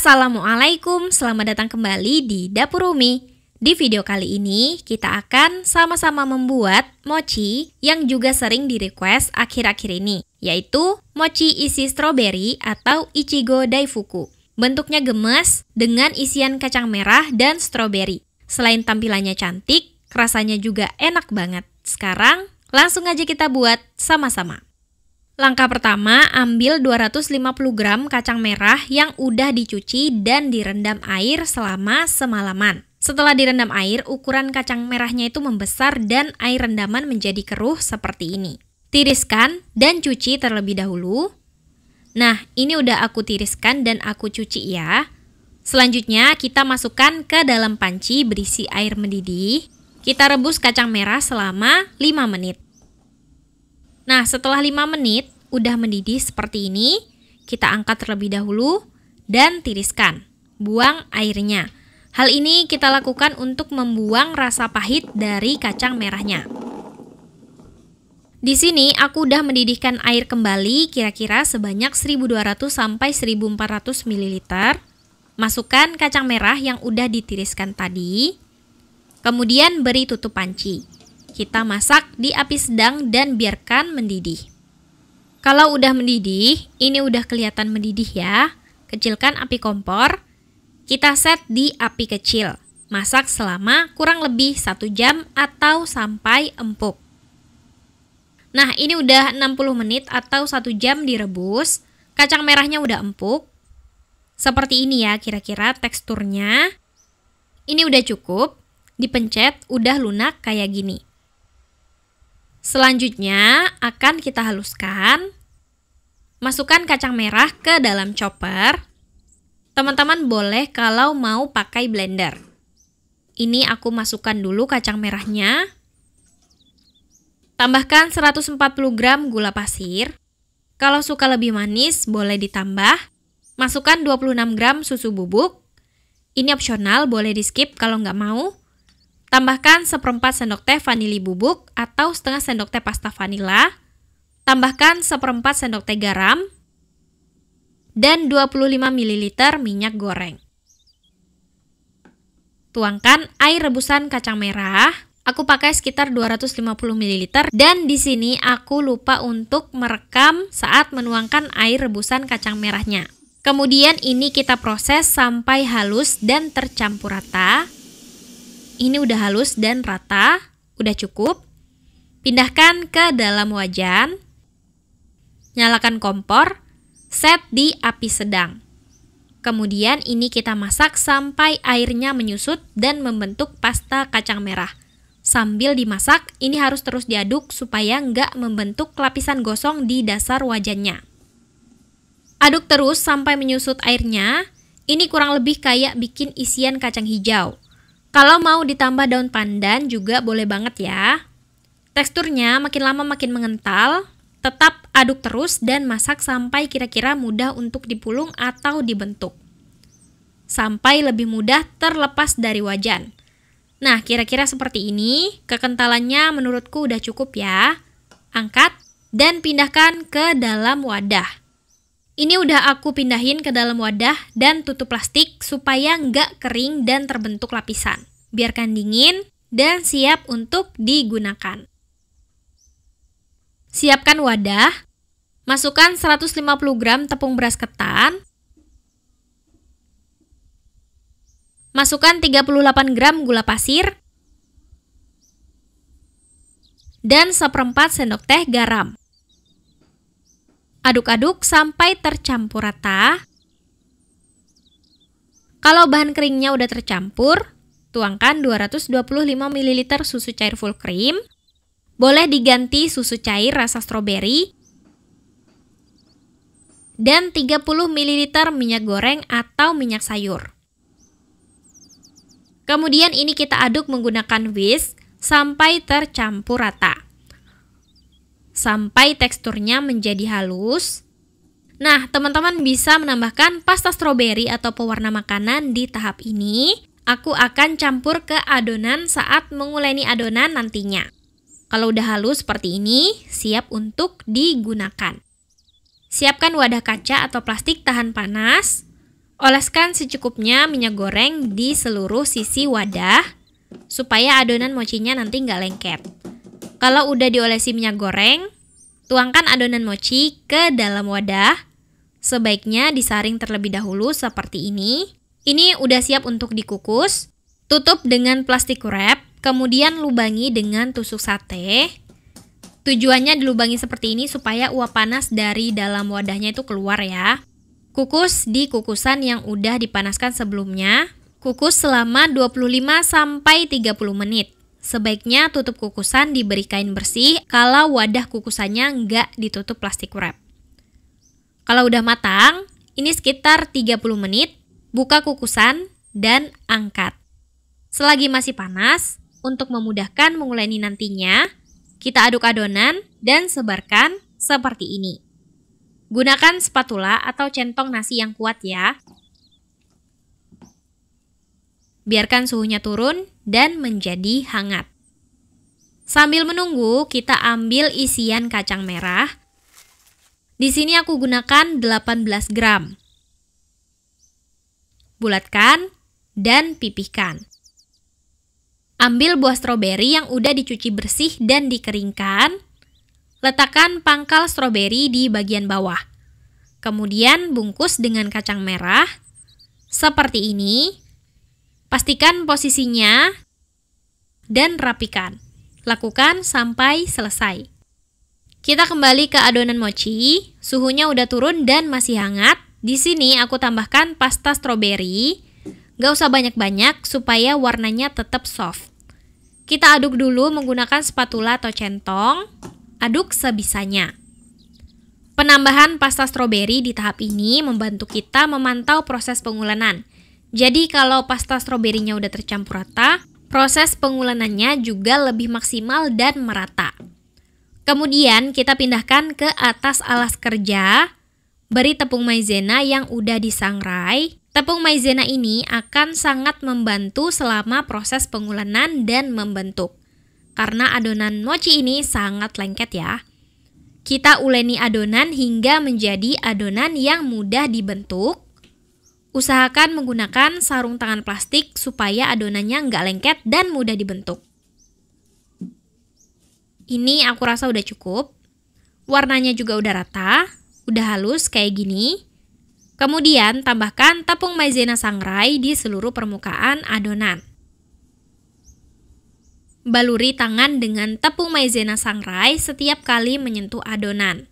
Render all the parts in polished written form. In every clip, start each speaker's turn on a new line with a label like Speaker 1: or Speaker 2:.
Speaker 1: Assalamualaikum, selamat datang kembali di Dapur Umi. Di video kali ini, kita akan sama-sama membuat mochi yang juga sering di-request akhir-akhir ini, yaitu mochi isi stroberi atau Ichigo Daifuku. Bentuknya gemes dengan isian kacang merah dan stroberi. Selain tampilannya cantik, rasanya juga enak banget. Sekarang, langsung aja kita buat sama-sama. Langkah pertama, ambil 250 gram kacang merah yang udah dicuci dan direndam air selama semalaman. Setelah direndam air, ukuran kacang merahnya itu membesar dan air rendaman menjadi keruh seperti ini. Tiriskan dan cuci terlebih dahulu. Nah, ini udah aku tiriskan dan aku cuci ya. Selanjutnya, kita masukkan ke dalam panci berisi air mendidih. Kita rebus kacang merah selama 5 menit. Nah, setelah 5 menit, udah mendidih seperti ini, kita angkat terlebih dahulu dan tiriskan. Buang airnya. Hal ini kita lakukan untuk membuang rasa pahit dari kacang merahnya. Di sini aku udah mendidihkan air kembali kira-kira sebanyak 1200 sampai 1400 ml. Masukkan kacang merah yang udah ditiriskan tadi. Kemudian beri tutup panci. Kita masak di api sedang dan biarkan mendidih. Kalau udah mendidih, ini udah kelihatan mendidih ya. Kecilkan api kompor. Kita set di api kecil. Masak selama kurang lebih 1 jam atau sampai empuk. Nah, ini udah 60 menit atau 1 jam direbus. Kacang merahnya udah empuk. Seperti ini ya kira-kira teksturnya. Ini udah cukup. Dipencet udah lunak kayak gini. Selanjutnya akan kita haluskan. Masukkan kacang merah ke dalam chopper. Teman-teman boleh kalau mau pakai blender. Ini aku masukkan dulu kacang merahnya. Tambahkan 140 gram gula pasir. Kalau suka lebih manis boleh ditambah. Masukkan 26 gram susu bubuk. Ini opsional, boleh di skip kalau nggak mau. Tambahkan 1/4 sendok teh vanili bubuk atau setengah sendok teh pasta vanila. Tambahkan 1/4 sendok teh garam. Dan 25 ml minyak goreng. Tuangkan air rebusan kacang merah. Aku pakai sekitar 250 ml. Dan di sini aku lupa untuk merekam saat menuangkan air rebusan kacang merahnya. Kemudian ini kita proses sampai halus dan tercampur rata. Ini udah halus dan rata, udah cukup. Pindahkan ke dalam wajan. Nyalakan kompor, set di api sedang. Kemudian ini kita masak sampai airnya menyusut dan membentuk pasta kacang merah. Sambil dimasak, ini harus terus diaduk supaya nggak membentuk lapisan gosong di dasar wajannya. Aduk terus sampai menyusut airnya. Ini kurang lebih kayak bikin isian kacang hijau. Kalau mau ditambah daun pandan juga boleh banget ya. Teksturnya makin lama makin mengental. Tetap aduk terus dan masak sampai kira-kira mudah untuk dipulung atau dibentuk. Sampai lebih mudah terlepas dari wajan. Nah, kira-kira seperti ini. Kekentalannya menurutku udah cukup ya. Angkat dan pindahkan ke dalam wadah. Ini udah aku pindahin ke dalam wadah dan tutup plastik supaya nggak kering dan terbentuk lapisan. Biarkan dingin dan siap untuk digunakan. Siapkan wadah. Masukkan 150 gram tepung beras ketan. Masukkan 38 gram gula pasir. Dan 1/4 sendok teh garam. Aduk-aduk sampai tercampur rata. Kalau bahan keringnya udah tercampur, tuangkan 225 ml susu cair full cream. Boleh diganti susu cair rasa stroberi. Dan 30 ml minyak goreng atau minyak sayur. Kemudian ini kita aduk menggunakan whisk sampai tercampur rata. Sampai teksturnya menjadi halus. Nah, teman-teman bisa menambahkan pasta stroberi atau pewarna makanan di tahap ini. Aku akan campur ke adonan saat menguleni adonan nantinya. Kalau udah halus seperti ini, siap untuk digunakan. Siapkan wadah kaca atau plastik tahan panas. Oleskan secukupnya minyak goreng di seluruh sisi wadah supaya adonan mochinya nanti nggak lengket. Kalau udah diolesi minyak goreng, tuangkan adonan mochi ke dalam wadah. Sebaiknya disaring terlebih dahulu seperti ini. Ini udah siap untuk dikukus. Tutup dengan plastik wrap, kemudian lubangi dengan tusuk sate. Tujuannya dilubangi seperti ini supaya uap panas dari dalam wadahnya itu keluar ya. Kukus di kukusan yang udah dipanaskan sebelumnya. Kukus selama 25-30 menit. Sebaiknya tutup kukusan diberi kain bersih kalau wadah kukusannya nggak ditutup plastik wrap. Kalau udah matang, ini sekitar 30 menit, buka kukusan dan angkat. Selagi masih panas, untuk memudahkan menguleni nantinya, kita aduk adonan dan sebarkan seperti ini. Gunakan spatula atau centong nasi yang kuat ya. Biarkan suhunya turun dan menjadi hangat. Sambil menunggu, kita ambil isian kacang merah. Di sini aku gunakan 18 gram. Bulatkan dan pipihkan. Ambil buah stroberi yang udah dicuci bersih dan dikeringkan. Letakkan pangkal stroberi di bagian bawah. Kemudian bungkus dengan kacang merah. Seperti ini. Pastikan posisinya dan rapikan. Lakukan sampai selesai. Kita kembali ke adonan mochi. Suhunya udah turun dan masih hangat. Di sini aku tambahkan pasta stroberi. Gak usah banyak-banyak supaya warnanya tetap soft. Kita aduk dulu menggunakan spatula atau centong. Aduk sebisanya. Penambahan pasta stroberi di tahap ini membantu kita memantau proses pengulenan. Jadi kalau pasta stroberinya udah tercampur rata, proses pengulenannya juga lebih maksimal dan merata. Kemudian kita pindahkan ke atas alas kerja, beri tepung maizena yang udah disangrai. Tepung maizena ini akan sangat membantu selama proses pengulenan dan membentuk. Karena adonan mochi ini sangat lengket ya. Kita uleni adonan hingga menjadi adonan yang mudah dibentuk. Usahakan menggunakan sarung tangan plastik supaya adonannya nggak lengket dan mudah dibentuk. Ini aku rasa udah cukup. Warnanya juga udah rata, udah halus kayak gini. Kemudian tambahkan tepung maizena sangrai di seluruh permukaan adonan. Baluri tangan dengan tepung maizena sangrai setiap kali menyentuh adonan.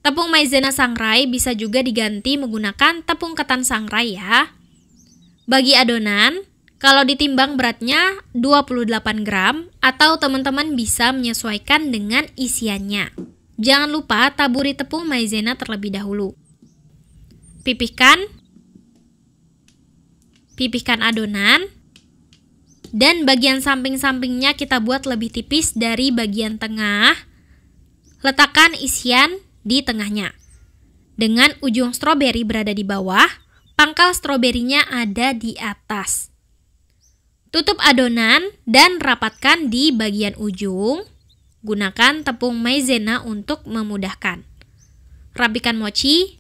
Speaker 1: Tepung maizena sangrai bisa juga diganti menggunakan tepung ketan sangrai ya. Bagi adonan, kalau ditimbang beratnya 28 gram atau teman-teman bisa menyesuaikan dengan isiannya. Jangan lupa taburi tepung maizena terlebih dahulu. Pipihkan adonan. Dan bagian samping-sampingnya kita buat lebih tipis dari bagian tengah. Letakkan isian di tengahnya. Dengan ujung stroberi berada di bawah, pangkal stroberinya ada di atas. Tutup adonan dan rapatkan di bagian ujung. Gunakan tepung maizena untuk memudahkan. Rapikan mochi.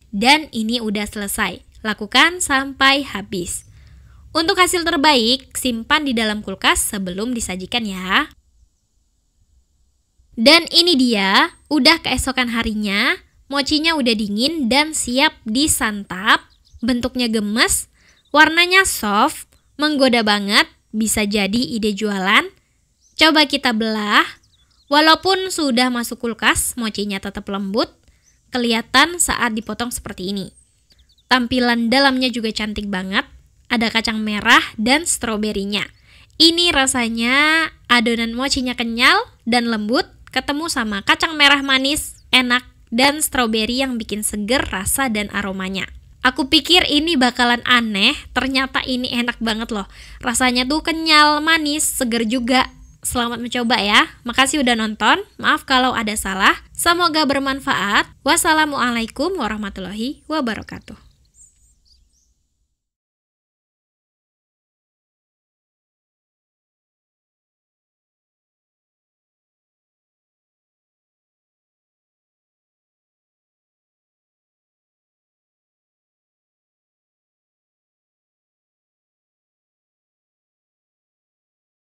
Speaker 1: Dan ini udah selesai. Lakukan sampai habis. Untuk hasil terbaik, simpan di dalam kulkas sebelum disajikan ya. Dan ini dia, udah keesokan harinya, mochinya udah dingin dan siap disantap. Bentuknya gemes, warnanya soft, menggoda banget, bisa jadi ide jualan. Coba kita belah. Walaupun sudah masuk kulkas, mochinya tetap lembut, kelihatan saat dipotong seperti ini. Tampilan dalamnya juga cantik banget, ada kacang merah dan stroberinya. Ini rasanya adonan mochinya kenyal dan lembut, ketemu sama kacang merah manis, enak, dan stroberi yang bikin seger rasa dan aromanya. Aku pikir ini bakalan aneh, ternyata ini enak banget loh. Rasanya tuh kenyal, manis, seger juga. Selamat mencoba ya. Makasih udah nonton. Maaf kalau ada salah. Semoga bermanfaat. Wassalamualaikum warahmatullahi wabarakatuh.